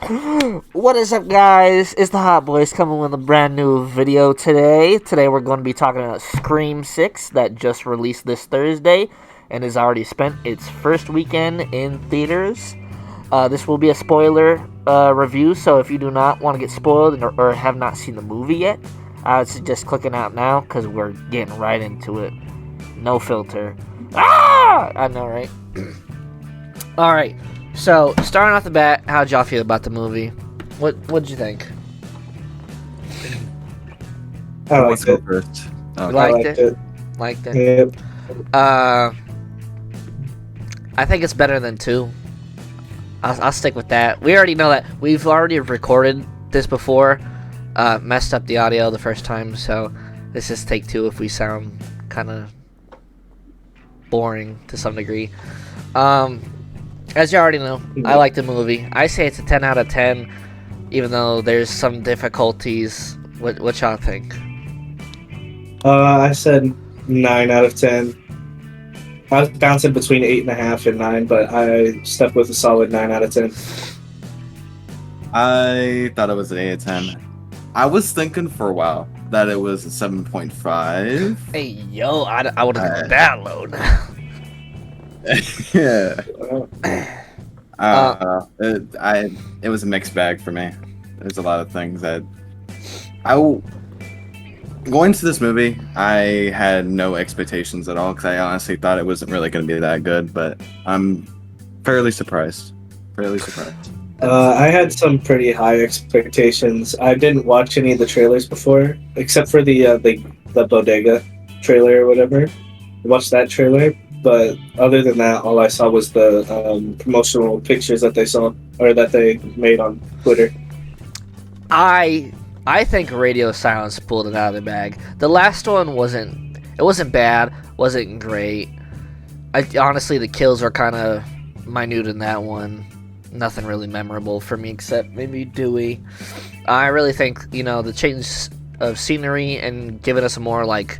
What is up, guys? It's the Hot Boys coming with a brand new video today. Today we're going to be talking about Scream 6 that just released this Thursday and has already spent its first weekend in theaters. This will be a spoiler review, so if you do not want to get spoiled or have not seen the movie yet, I would suggest clicking out now because we're getting right into it. No filter. Ah! I know, right? Alright. So, starting off the bat, how'd y'all feel about the movie? What'd you think? I liked it. First. You Okay. liked it? Liked it? Yep. I think it's better than 2. I'll stick with that. We already know that. We've already recorded this before. Messed up the audio the first time, so this is take 2 if we sound kind of boring to some degree. As you already know, I like the movie. I say it's a 10 out of 10, even though there's some difficulties. What y'all think? I said 9 out of 10. I was bouncing between 8.5 and 9, but I stuck with a solid 9 out of 10. I thought it was an 8 out of 10. I was thinking for a while that it was a 7.5. Hey, yo, I would have gone that low. Yeah. Uh, It was a mixed bag for me. There's a lot of things that going to this movie, I had no expectations at all because I honestly thought it wasn't really going to be that good, but I'm fairly surprised. I had some pretty high expectations. I didn't watch any of the trailers before, except for the Bodega trailer or whatever. I watched that trailer, but other than that, all I saw was the promotional pictures that they made on Twitter. I think Radio Silence pulled it out of the bag. The last one wasn't bad, wasn't great. Honestly, the kills were kind of minute in that one. Nothing really memorable for me except maybe Dewey. I really think, the change of scenery and giving us a more like,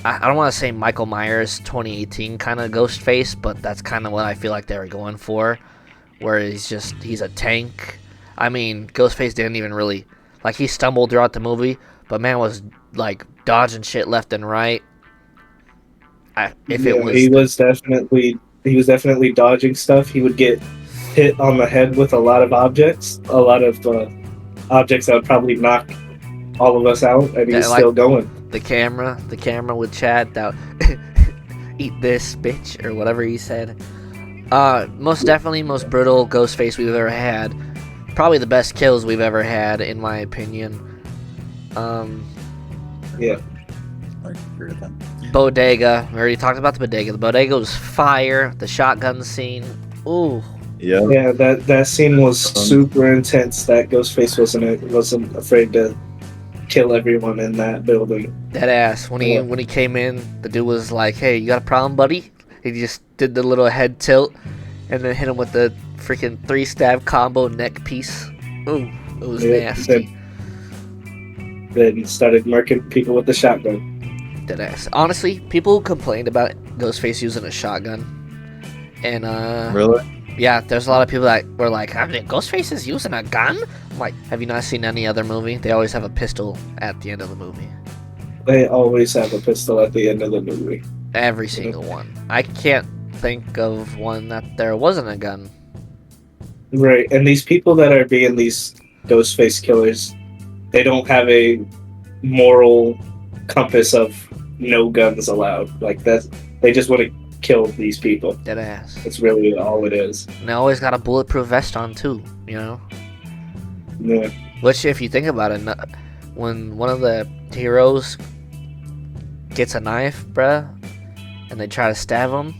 I don't want to say Michael Myers 2018 kind of Ghostface, but that's kind of what I feel like they were going for, where he's a tank. I mean, Ghostface didn't even really, he stumbled throughout the movie, but man was, dodging shit left and right. He was definitely dodging stuff. He would get hit on the head with a lot of objects that would probably knock all of us out, and he's still going. The camera with Chad that eat this bitch or whatever he said. Most definitely most brutal Ghostface we've ever had. Probably the best kills we've ever had, in my opinion. Yeah. I agree with that. Bodega. We already talked about the Bodega. The Bodega was fire. The shotgun scene. Ooh. Yeah. Yeah, that scene was super intense. That Ghostface wasn't afraid to kill everyone in that building. Dead ass. When he came in, the dude was like, "Hey, you got a problem, buddy?" He just did the little head tilt and then hit him with the freaking 3-stab combo neck piece. Ooh, it was nasty. Then started murking people with the shotgun. Dead ass. Honestly, people complained about Ghostface using a shotgun, and Really? yeah, there's a lot of people that were like, "I mean, Ghostface is using a gun?" I'm like, have you not seen any other movie? They always have a pistol at the end of the movie. They always have a pistol at the end of the movie. Every single one. I can't think of one that there wasn't a gun. Right, and these people that are being these Ghostface killers, they don't have a moral compass of no guns allowed. They just want to kill these people. Dead ass. That's really all it is. And they always got a bulletproof vest on too, Yeah. Which, if you think about it, when one of the heroes gets a knife, bruh, and they try to stab him,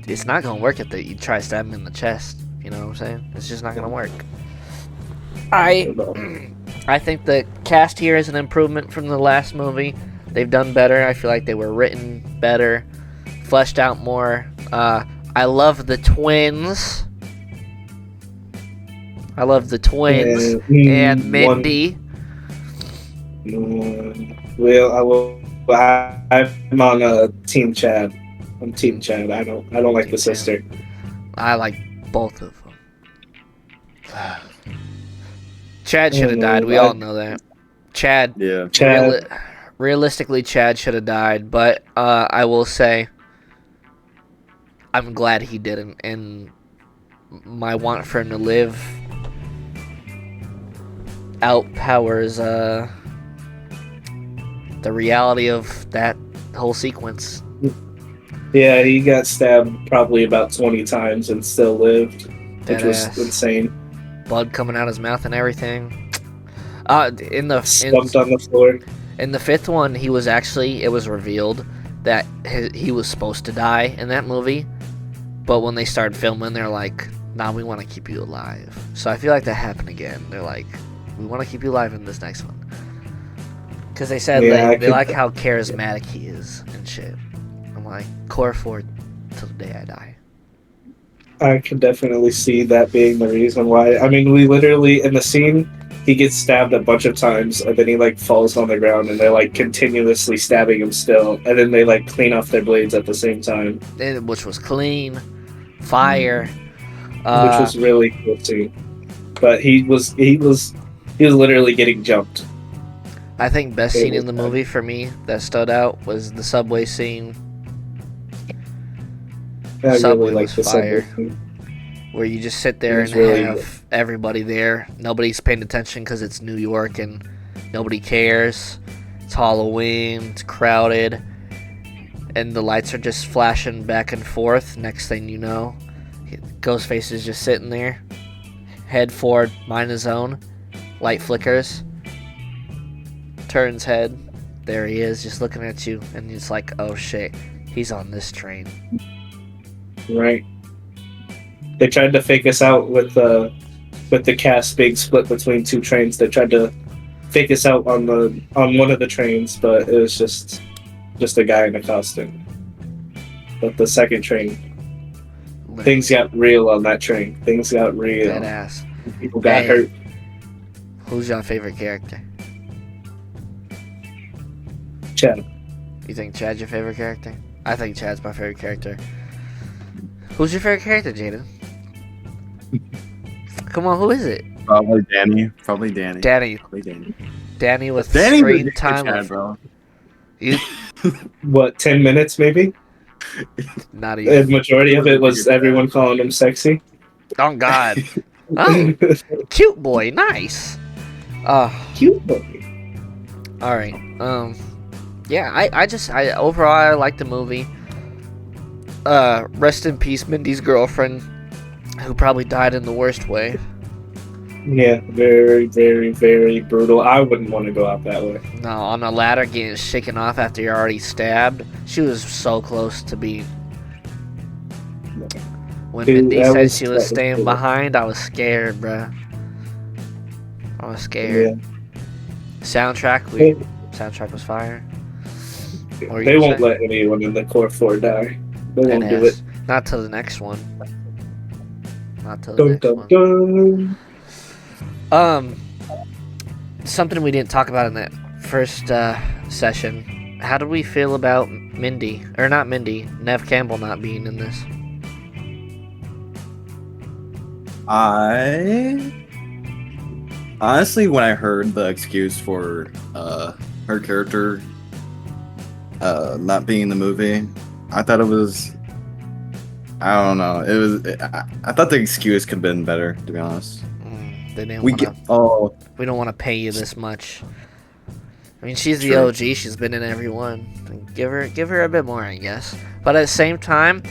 it's not gonna work if you try to stab him in the chest. You know what I'm saying? It's just not gonna work. I think the cast here is an improvement from the last movie. They've done better. I feel like they were written better, fleshed out more. I love the twins. And Mindy. I'm on Team Chad. I'm Team Chad. I don't like the sister. I like Both of them. Chad should have died. We all know that. Chad. Yeah. Chad. Realistically, Chad should have died, but I will say I'm glad he didn't, and my want for him to live outpowers the reality of that whole sequence. Yeah, he got stabbed probably about 20 times and still lived, which was Deadass. insane. Blood coming out his mouth and everything. Slumped on the floor. In the fifth one, it was revealed that he was supposed to die in that movie, but when they started filming, they're like, nah, we want to keep you alive. So I feel like that happened again. They're like, we want to keep you alive in this next one. Because they said they like how charismatic he is and shit. I'm like, core 4 till the day I die. I can definitely see that being the reason why. I mean, we literally, in the scene, he gets stabbed a bunch of times, and then he, like, falls on the ground, and they're, like, continuously stabbing him still, and then they, like, clean off their blades at the same time. Which was clean. Fire. Which was really cool, too. But he was literally getting jumped. I think best scene in the movie for me that stood out was the subway scene. I Subway really like was the fire. subway scene. Where you just sit there It and was really have everybody there. Nobody's paying attention because it's New York and nobody cares. It's Halloween, it's crowded, and the lights are just flashing back and forth. Next thing you know, Ghostface is just sitting there, head forward, mind his own. Light flickers, turns head, there he is, just looking at you, and it's like, oh shit, he's on this train. Right. They tried to fake us out with the cast being split between two trains. They tried to fake us out on one of the trains, but it was just a guy in a costume. But the second train, things got real on that train. Things got real. Dead ass. People got hurt. Who's your favorite character? Chad. You think Chad's your favorite character? I think Chad's my favorite character. Who's your favorite character, Jaden? Come on, who is it? Probably Danny. Probably Danny. Danny. Probably Danny. Danny with Danny screen was time. Chad, bro. You, What, 10 minutes maybe? not The even. majority of it was everyone calling him sexy. Oh God. Oh, cute boy, nice. Cute boy. All right. Yeah, I overall I like the movie. Rest in peace, Mindy's girlfriend, who probably died in the worst way. Yeah, very, very, very brutal. I wouldn't want to go out that way. No, on a ladder getting shaken off after you're already stabbed. She was so close to being. When Dude, Mindy that said was- she that was was staying cool. behind, I was scared, bruh. I was scared. Soundtrack was fire. What were you They gonna won't say? let anyone in the Core 4 die. They won't do Deadass. it. Not till the next one. Not till the Dun, next dun, one. dun. Something we didn't talk about in that first session. How do we feel about Mindy, or not Mindy, Nev Campbell not being in this? I honestly, when I heard the excuse for her character not being in the movie, I thought it was. I don't know. It was. I thought the excuse could have been better, to be honest. They didn't We wanna, get. Oh, we don't want to pay you this much. I mean, she's the True. OG. She's been in every one. Give her a bit more, I guess. But at the same time,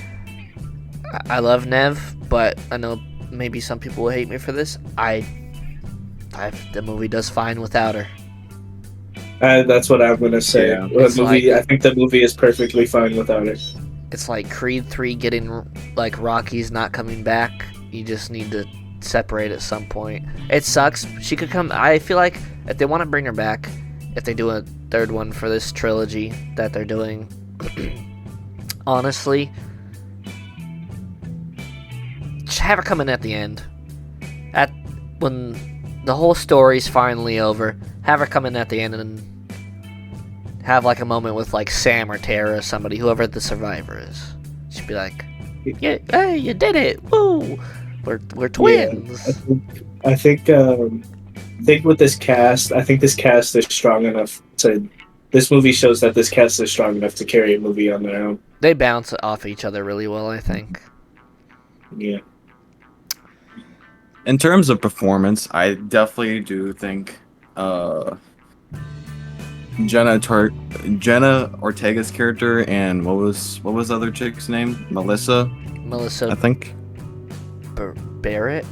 I love Nev, but I know maybe some people will hate me for this. The movie does fine without her. That's what I'm gonna say. Yeah. It's I think the movie is perfectly fine without it. It's like Creed 3 getting, like, Rocky's not coming back. You just need to separate at some point. It sucks. She could come. I feel like if they want to bring her back, if they do a third one for this trilogy that they're doing, honestly, just have her come in at the end. When the whole story's finally over, have her come in at the end and have like a moment with like Sam or Tara or somebody, whoever the survivor is. She'd be like, "Yeah, hey, you did it! Woo!" We're twins. I think with this cast, I think this cast is strong enough to. This movie shows that this cast is strong enough to carry a movie on their own. They bounce off each other really well, I think. Yeah. In terms of performance, I definitely do think Jenna Ortega's character and what was the other chick's name? Melissa, I think. Barrera?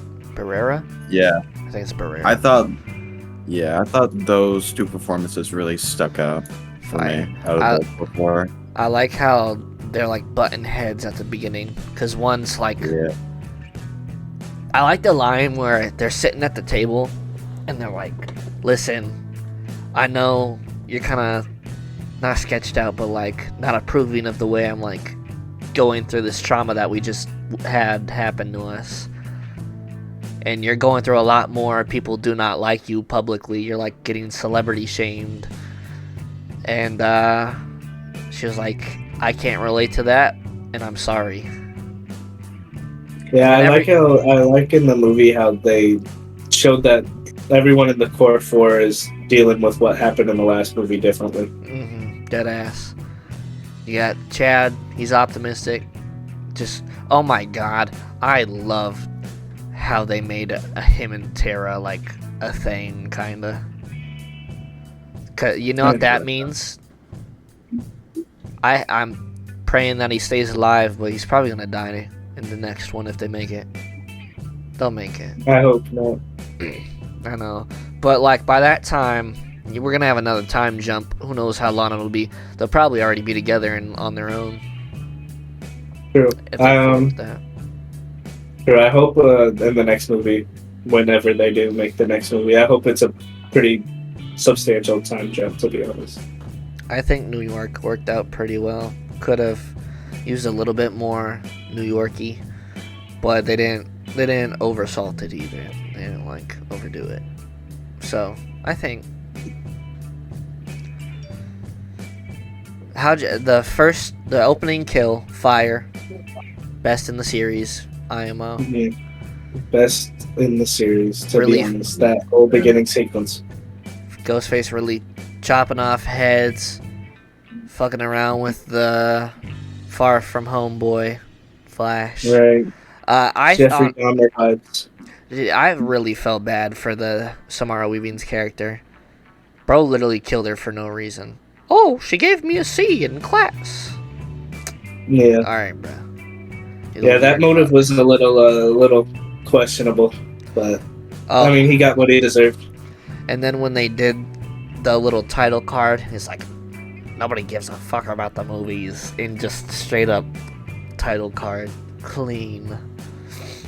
Yeah. I think it's Barrera. I thought those two performances really stuck out for me out of the before. I like how they're like button heads at the beginning, because one's like... Yeah. I like the line where they're sitting at the table and they're like, listen, I know you're kind of not sketched out, but like not approving of the way I'm like going through this trauma that we just had happen to us. And you're going through a lot more. People do not like you publicly. You're like getting celebrity shamed. And she was like, I can't relate to that, and I'm sorry. Yeah, I like in the movie how they showed that everyone in the core four is dealing with what happened in the last movie differently. Dead ass. You got Chad, he's optimistic. Just, oh my god, I love how they made a him and Tara like a thing, kinda. 'Cause you know what that means? I'm praying that he stays alive, but he's probably gonna die in the next one if they make it. They'll make it. I hope not. I know. But like by that time, we're gonna have another time jump. Who knows how long it'll be. They'll probably already be together and on their own. True. If they're cool with that. True. I hope in the next movie, whenever they do make the next movie, I hope it's a pretty substantial time jump, to be honest. I think New York worked out pretty well. Could have used a little bit more New Yorky, but they didn't oversalt it either. They didn't like overdo it. So I think the opening kill, fire, best in the series, IMO. Mm-hmm. Best in the series, to Really? be honest. That whole beginning sequence. Ghostface really chopping off heads, fucking around with the Far From Home boy, Flash. Right. Jeffrey I Dahmer vibes. really felt bad for the Samara Weaving's character. Bro literally killed her for no reason. Oh, she gave me a C in class. Yeah. Alright, bro. Yeah, that motive was a little questionable, but I mean, he got what he deserved. And then when they did the little title card, it's like, nobody gives a fuck about the movies. And just straight up title card. Clean.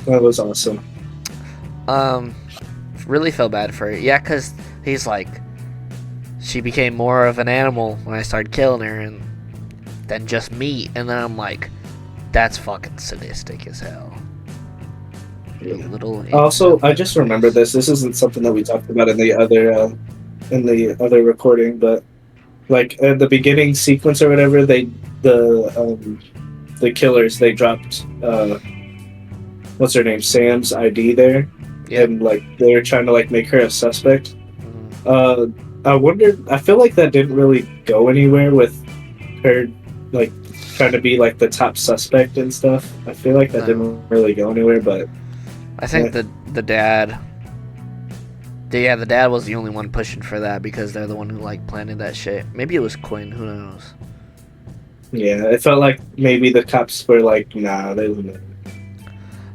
That was awesome. Really felt bad for her. Yeah, because he's like, she became more of an animal when I started killing her and than just meat. And then I'm like, that's fucking sadistic as hell. You little... Also, I just remember this. This isn't something that we talked about in the other recording, but like at the beginning sequence or whatever, the killers, they dropped what's her name, Sam's ID there, and like they were trying to like make her a suspect. I wondered. I feel like that didn't really go anywhere with her, like trying to be like the top suspect and stuff. I feel like that didn't really go anywhere, but. I think the dad was the only one pushing for that because they're the one who like planted that shit. Maybe it was Quinn, who knows. Yeah, it felt like maybe the cops were like, nah, they wouldn't.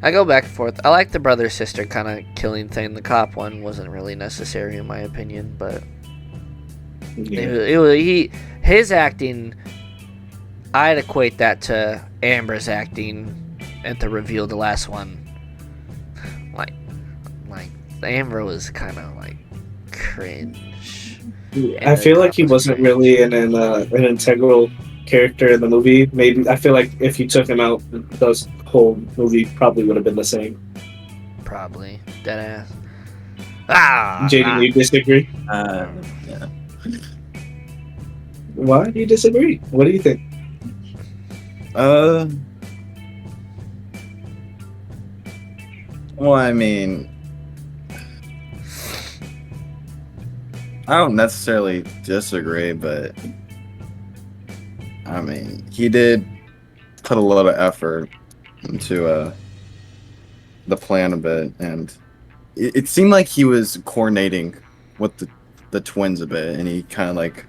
I go back and forth. I like the brother sister kind of killing thing. The cop one wasn't really necessary in my opinion, but his acting, I'd equate that to Amber's acting at the reveal the last one. Like Amber was kind of like cringe. I feel like he wasn't really an integral character in the movie. Maybe I feel like if you took him out, the whole movie probably would have been the same. Probably dead ass. JD, you disagree? Yeah. Why do you disagree? What do you think? Well, I mean, I don't necessarily disagree, but I mean, he did put a lot of effort into the plan a bit, and it seemed like he was coordinating with the twins a bit, and he kind of like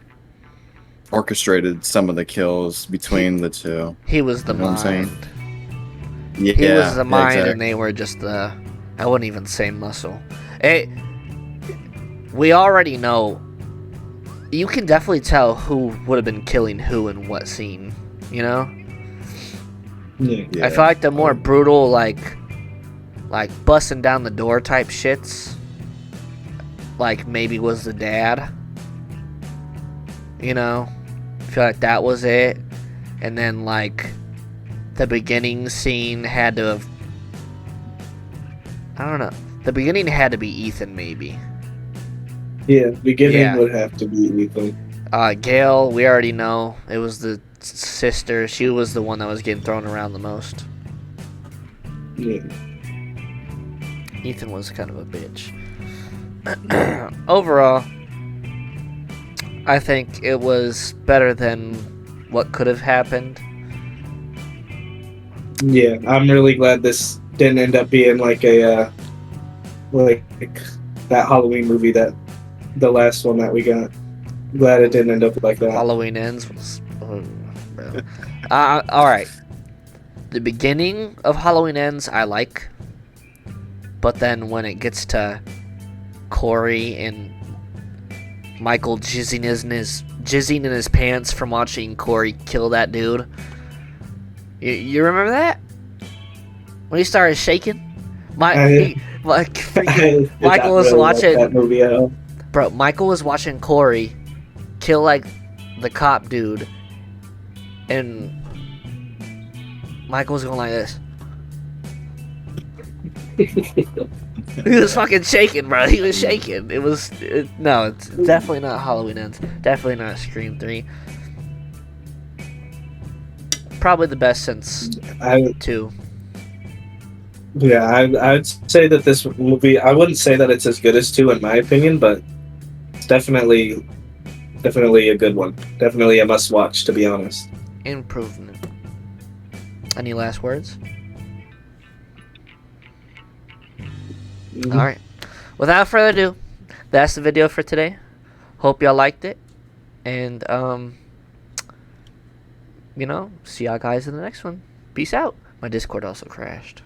orchestrated some of the kills between the two. He was the You know what I'm saying? mind. Yeah, He was the mind, and exactly. they were just the. I wouldn't even say muscle. It. We already know. You can definitely tell who would have been killing who in what scene. You know. Yeah. I feel like the more brutal, like busting down the door type shits, like maybe was the dad. You know, I feel like that was it, and then like the beginning scene had to have. I don't know. The beginning had to be Ethan, maybe. Yeah, beginning Yeah. would have to be Ethan. Gail, we already know it was the sister. She was the one that was getting thrown around the most. Yeah. Ethan was kind of a bitch. Overall, I think it was better than what could have happened. Yeah, I'm really glad this didn't end up being like a like that Halloween movie that the last one that we got. Glad it didn't end up like that. Halloween Ends was. Oh, bro. Alright. The beginning of Halloween Ends, I like. But then when it gets to Corey and Michael jizzing in his pants from watching Corey kill that dude. You remember that? When he started shaking? Freaking Did Michael not was really like watching. that movie at all. Bro, Michael was watching Corey kill like the cop dude, and Michael was going like this. He was fucking shaking, bro. He was shaking. No, it's definitely not Halloween Ends. Definitely not Scream 3. Probably the best since I 2. Yeah, I'd say that this movie. I wouldn't say that it's as good as 2 in my opinion, but it's definitely a good one. Definitely a must watch, to be honest. Improvement. Any last words? Alright. Without further ado, that's the video for today. Hope y'all liked it. And, see y'all guys in the next one. Peace out. My Discord also crashed.